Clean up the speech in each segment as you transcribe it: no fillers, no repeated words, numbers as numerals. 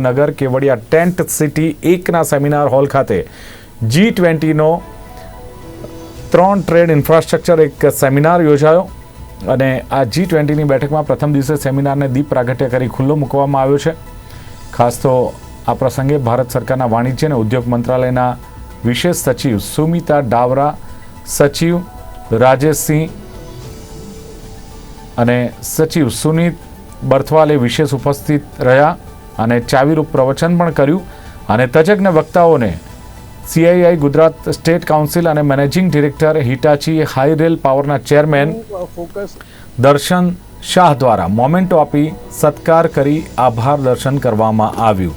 નગર Kevadiya tent city 1ના seminar hall ખાતે G20નો 3 ટ્રેડ ઇન્ફ્રાસ્ટ્રક્ચર એક સેમિનાર યોજાયો અને આ G20ની બેઠકમાં પ્રથમ દિવસે સેમિનારને દીપ પ્રાગટ્ય કરી ખુલ્લો મૂકવામાં આવ્યો છે। ખાસ તો આ પ્રસંગે ભારત સરકારના વાણિજ્ય અને ઉદ્યોગ મંત્રાલયના વિશેષ સચિવ સુમિતા ડાવરા, સચિવ રાજેશસિંહ અને સચિવ સુનીત બરથવાલે વિશેષ ઉપસ્થિત રહ્યા અને ચાવીરૂપ પ્રવચન પણ કર્યું અને તજજ્ઞ વક્તાઓને CII ગુજરાત સ્ટેટ કાઉન્સિલ અને managing director Hitachi high rail પાવરના ચેરમેન દર્શન શાહ દ્વારા મોમેન્ટો આપી સત્કાર કરી આભાર દર્શન કરવામાં આવ્યું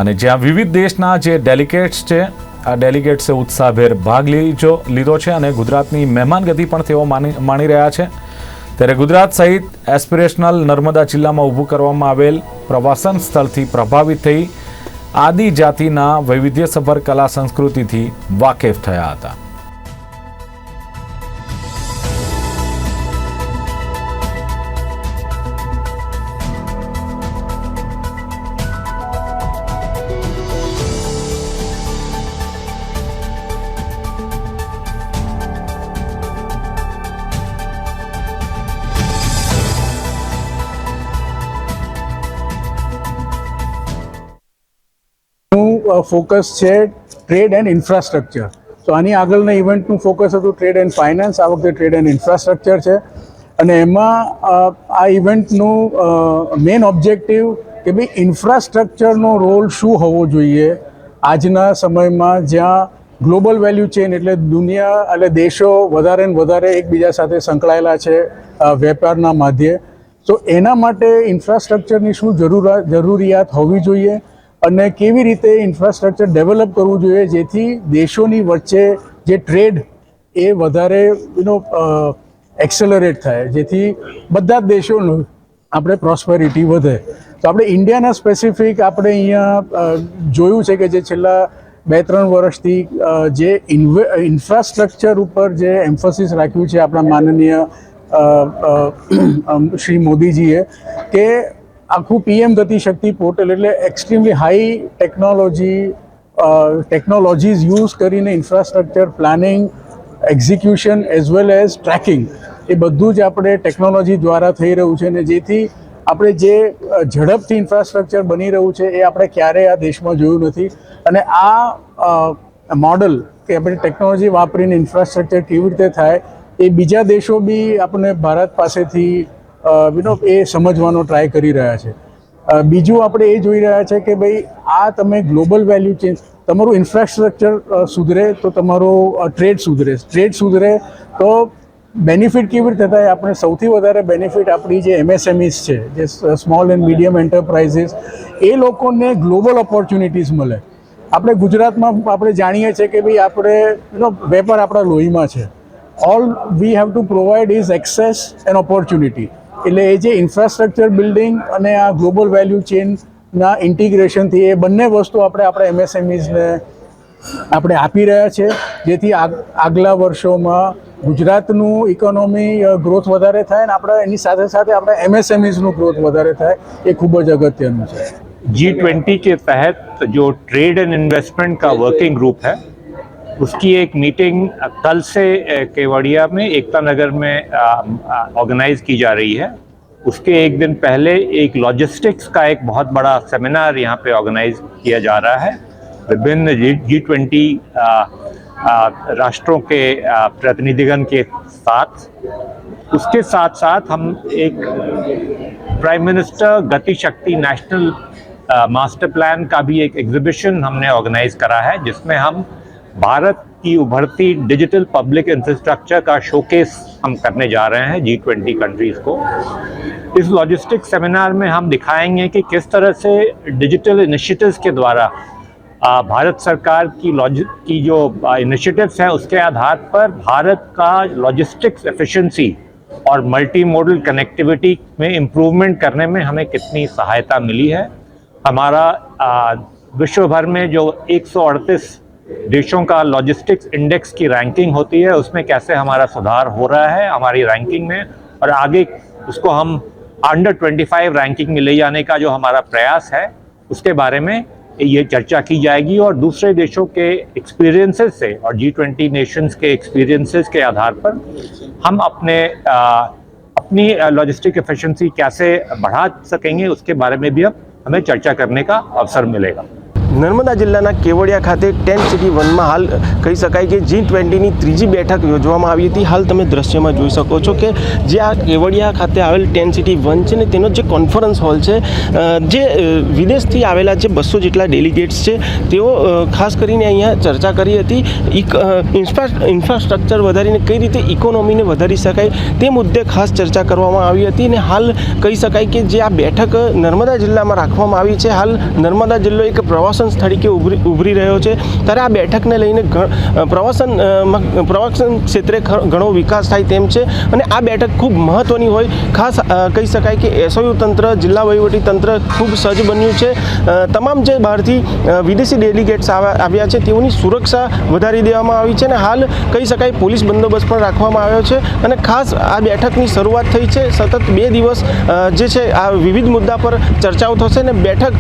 અને જ્યાં વિવિધ દેશના જે ડેલિગેટ્સ છે આ ડેલિગેટ્સે ઉત્સાહભેર ભાગ લીધો છે અને ગુજરાતની મહેમાનગતિ પણ તેઓ માણી રહ્યા છે। ત્યારે ગુજરાત સહિત એસ્પિરેશનલ નર્મદા જિલ્લામાં ઊભું કરવામાં આવેલ પ્રવાસન સ્થળથી પ્રભાવિત થઈ આદિજાતિના વૈવિધ્યસભર કલા સંસ્કૃતિથી વાકેફ થયા હતા। ફોકસ છે ટ્રેડ એન્ડ ઇન્ફ્રાસ્ટ્રક્ચર। તો આની આગળના ઇવેન્ટનું ફોકસ હતું ટ્રેડ એન્ડ ફાઇનાન્સ, આ વખતે ટ્રેડ એન્ડ ઇન્ફ્રાસ્ટ્રક્ચર છે અને એમાં આ ઇવેન્ટનું મેઇન ઓબ્જેક્ટિવ કે ભાઈ ઇન્ફ્રાસ્ટ્રક્ચરનો રોલ શું હોવો જોઈએ આજના સમયમાં જ્યાં ગ્લોબલ વેલ્યુ ચેન એટલે દુનિયા એટલે દેશો વધારે ને વધારે એકબીજા સાથે સંકળાયેલા છે વેપારના માધ્યે। તો એના માટે ઇન્ફ્રાસ્ટ્રક્ચરની શું જરૂરિયાત હોવી જોઈએ અને કેવી રીતે ઇન્ફ્રાસ્ટ્રક્ચર ડેવલપ કરવું જોઈએ જેથી દેશોની વચ્ચે જે ટ્રેડ એ વધારે એક્સેલરેટ થાય, જેથી બધા જ દેશોનું આપણે પ્રોસ્પેરિટી વધે। તો આપણે ઇન્ડિયાના સ્પેસિફિક આપણે અહીંયા જોયું છે કે જે છેલ્લા 2-3 વર્ષથી જે ઇન્ફ્રાસ્ટ્રક્ચર ઉપર જે એમ્ફોસિસ રાખ્યું છે આપણા માનનીય શ્રી મોદીજીએ કે આખું PM ગતિ શક્તિ પોર્ટલ એટલે એક્સ્ટ્રીમલી હાઈ ટેકનોલોજીઝ યુઝ કરીને infrastructure planning, execution as well as tracking એ બધું જ આપણે ટેકનોલોજી દ્વારા થઈ રહ્યું છે અને જેથી આપણે જે ઝડપથી ઇન્ફ્રાસ્ટ્રક્ચર બની રહ્યું છે એ આપણે ક્યારેય આ દેશમાં જોયું નથી અને આ મોડલ કે આપણે ટેકનોલોજી વાપરીને ઇન્ફ્રાસ્ટ્રક્ચર કેવી રીતે થાય એ બીજા દેશો બી આપણે ભારત પાસેથી એ સમજવાનો ટ્રાય કરી રહ્યા છે। બીજું આપણે એ જોઈ રહ્યા છે કે ભાઈ આ તમે ગ્લોબલ વેલ્યુ ચેન તમારું ઇન્ફ્રાસ્ટ્રક્ચર સુધરે તો તમારો ટ્રેડ સુધરે તો બેનિફિટ કેવી રીતે થાય। આપણે સૌથી વધારે બેનિફિટ આપણી જે MSMEs છે, જે સ્મોલ એન્ડ મીડિયમ એન્ટરપ્રાઇઝીસ, એ લોકોને ગ્લોબલ ઓપોર્ચ્યુનિટીઝ મળે। આપણે ગુજરાતમાં આપણે જાણીએ છીએ કે ભાઈ આપણે વેપાર આપણા લોહીમાં છે। All we have to provide is access and opportunity. એટલે એ જે ઇન્ફ્રાસ્ટ્રક્ચર બિલ્ડિંગ અને આ ગ્લોબલ વેલ્યુ ચેનના ઇન્ટિગ્રેશનથી એ બંને વસ્તુ આપણે આપણા MSMEsને આપણે આપી રહ્યા છે જેથી આગલા વર્ષોમાં ગુજરાતનું ઇકોનોમી ગ્રોથ વધારે થાય અને આપણે એની સાથે સાથે આપણા MSMEsનું ગ્રોથ વધારે થાય એ ખૂબ જ અગત્યનું છે। G20 के तहत जो ट्रेड एंड इन्वेस्टमेंट का वर्किंग ग्रुप है उसकी एक मीटिंग कल से केवड़िया में एकता नगर में ऑर्गेनाइज की जा रही है। उसके एक दिन पहले एक लॉजिस्टिक्स का एक बहुत बड़ा सेमिनार यहाँ पे ऑर्गेनाइज किया जा रहा है विभिन्न G20 राष्ट्रों के प्रतिनिधिगण के साथ। उसके साथ साथ हम एक प्राइम मिनिस्टर गति शक्ति नेशनल मास्टर प्लान का भी एक एग्जीबिशन हमने ऑर्गेनाइज करा है जिसमें हम भारत की उभरती डिजिटल पब्लिक इंफ्रास्ट्रक्चर का शोकेस हम करने जा रहे हैं G20 कंट्रीज को। इस लॉजिस्टिक्स सेमिनार में हम दिखाएंगे कि किस तरह से डिजिटल इनिशिएटिव्स के द्वारा भारत सरकार की जो इनिशिएटिव्स हैं उसके आधार पर भारत का लॉजिस्टिक्स एफिशिएंसी और मल्टी मॉडल कनेक्टिविटी में इम्प्रूवमेंट करने में हमें कितनी सहायता मिली है। हमारा विश्व भर में जो 138 देशों का लॉजिस्टिक्स इंडेक्स की रैंकिंग होती है उसमें कैसे हमारा सुधार हो रहा है हमारी रैंकिंग में, और आगे उसको हम अंडर 25 रैंकिंग में ले जाने का जो हमारा प्रयास है उसके बारे में ये चर्चा की जाएगी और दूसरे देशों के एक्सपीरियंसेस से और G20 नेशंस के एक्सपीरियंसेस के आधार पर हम अपनी लॉजिस्टिक एफिशिएंसी कैसे बढ़ा सकेंगे उसके बारे में भी अब हमें चर्चा करने का अवसर मिलेगा। નર્મદા જિલ્લાના કેવડિયા ખાતે ટેન્ટ સિટી 1માં હાલ કહી શકાય કે G20ની ત્રીજી બેઠક યોજવામાં આવી હતી. હાલ તમે દ્રશ્યમાં જોઈ શકો છો કે જે આ કેવડિયા ખાતે આવેલ ટેન્ટ સિટી 1 છે ને તેનો જે કોન્ફરન્સ હોલ છે, જે વિદેશથી આવેલા જે 200 જેટલા ડેલિગેટ્સ છે તેઓ ખાસ કરીને અહીંયા ચર્ચા કરી હતી. ઇન્ફ્રાસ્ટ્રક્ચર વધારીને કઈ રીતે ઇકોનોમીને વધારી શકાય તે મુદ્દે ખાસ ચર્ચા કરવામાં આવી હતી. અને હાલ કહી શકાય કે જે આ બેઠક નર્મદા જિલ્લામાં રાખવામાં આવી છે, હાલ નર્મદા જિલ્લો એક પ્રવાસન તરીકે ઉભરી રહ્યો છે, ત્યારે આ બેઠકને લઈને પ્રવાસન ક્ષેત્રે ઘણો વિકાસ થાય તેમ છે. અને આ બેઠક ખૂબ મહત્ત્વની હોય. ખાસ કહી શકાય કે એસઓયુ તંત્ર, જિલ્લા વહીવટી તંત્ર ખૂબ સજ્જ બન્યું છે. તમામ જે બહારથી વિદેશી ડેલિગેટ્સ આવ્યા છે તેઓની સુરક્ષા વધારી દેવામાં આવી છે. અને હાલ કહી શકાય પોલીસ બંદોબસ્ત પણ રાખવામાં આવ્યો છે. અને ખાસ આ બેઠકની શરૂઆત થઈ છે. સતત 2 દિવસ જે છે આ વિવિધ મુદ્દા પર ચર્ચાઓ થશે અને બેઠક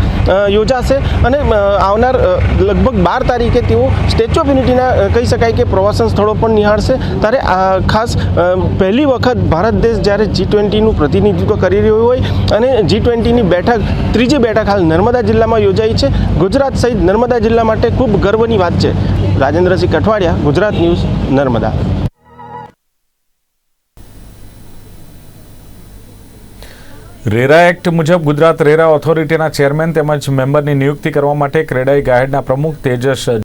યોજાશે. અને આવનાર લગભગ 12 તારીખે તેઓ સ્ટેચ્યુ ઓફ યુનિટીના કહી શકાય કે પ્રવાસન સ્થળો પણ નિહાળશે. ત્યારે ખાસ પહેલી વખત ભારત દેશ જ્યારે G20નું પ્રતિનિધિત્વ કરી રહ્યું હોય અને G20ની બેઠક, ત્રીજી બેઠક હાલ નર્મદા જિલ્લામાં યોજાઈ છે. ગુજરાત સહિત નર્મદા જિલ્લા માટે ખૂબ ગર્વની વાત છે. રાજેન્દ્રસિંહ કઠવાડિયા, ગુજરાત ન્યૂઝ, નર્મદા. રેરા એક્ટ મુજબ ગુજરાત રેરા ઓથોરિટીના ચેરમેન તેમજ મેમ્બરની નિયુક્તિ કરવા માટે ક્રેડાઈ ગાયડના પ્રમુખ તેજસ